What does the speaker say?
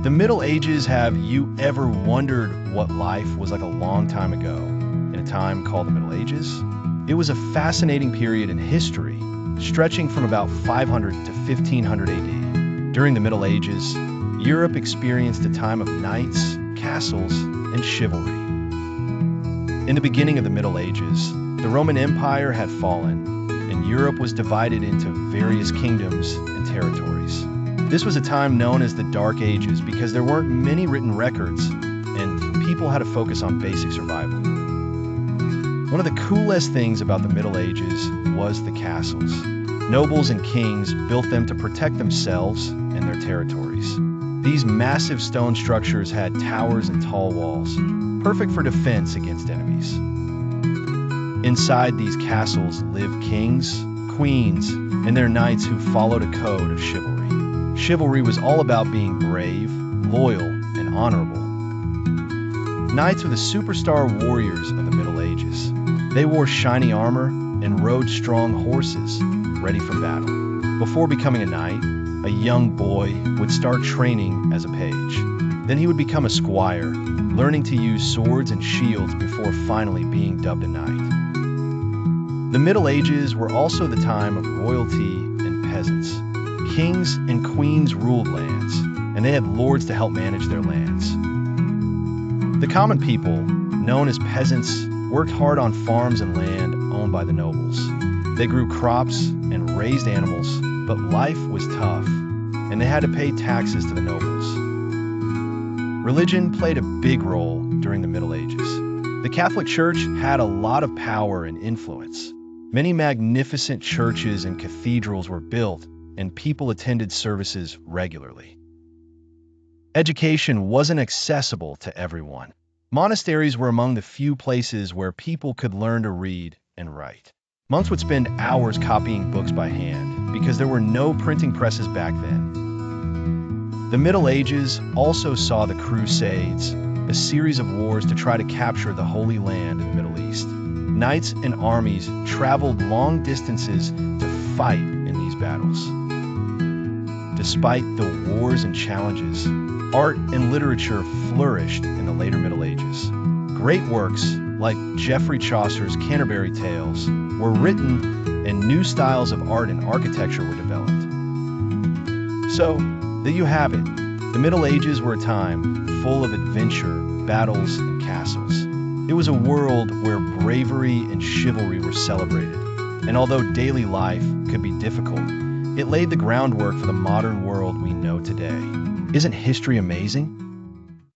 The Middle Ages, have you ever wondered what life was like a long time ago, in a time called the Middle Ages? It was a fascinating period in history, stretching from about 500 to 1500 AD. During the Middle Ages, Europe experienced a time of knights, castles, and chivalry. In the beginning of the Middle Ages, the Roman Empire had fallen, and Europe was divided into various kingdoms and territories. This was a time known as the Dark Ages because there weren't many written records, and people had to focus on basic survival. One of the coolest things about the Middle Ages was the castles. Nobles and kings built them to protect themselves and their territories. These massive stone structures had towers and tall walls, perfect for defense against enemies. Inside these castles lived kings, queens, and their knights who followed a code of chivalry. Chivalry was all about being brave, loyal, and honorable. Knights were the superstar warriors of the Middle Ages. They wore shiny armor and rode strong horses, ready for battle. Before becoming a knight, a young boy would start training as a page. Then he would become a squire, learning to use swords and shields before finally being dubbed a knight. The Middle Ages were also the time of royalty and peasants. Kings and queens ruled lands, and they had lords to help manage their lands. The common people, known as peasants, worked hard on farms and land owned by the nobles. They grew crops and raised animals, but life was tough, and they had to pay taxes to the nobles. Religion played a big role during the Middle Ages. The Catholic Church had a lot of power and influence. Many magnificent churches and cathedrals were built, and people attended services regularly. Education wasn't accessible to everyone. Monasteries were among the few places where people could learn to read and write. Monks would spend hours copying books by hand because there were no printing presses back then. The Middle Ages also saw the Crusades, a series of wars to try to capture the Holy Land in the Middle East. Knights and armies traveled long distances to fight in these battles. Despite the wars and challenges, art and literature flourished in the later Middle Ages. Great works, like Geoffrey Chaucer's Canterbury Tales, were written, and new styles of art and architecture were developed. So, there you have it. The Middle Ages were a time full of adventure, battles, and castles. It was a world where bravery and chivalry were celebrated, and although daily life could be difficult, it laid the groundwork for the modern world we know today. Isn't history amazing?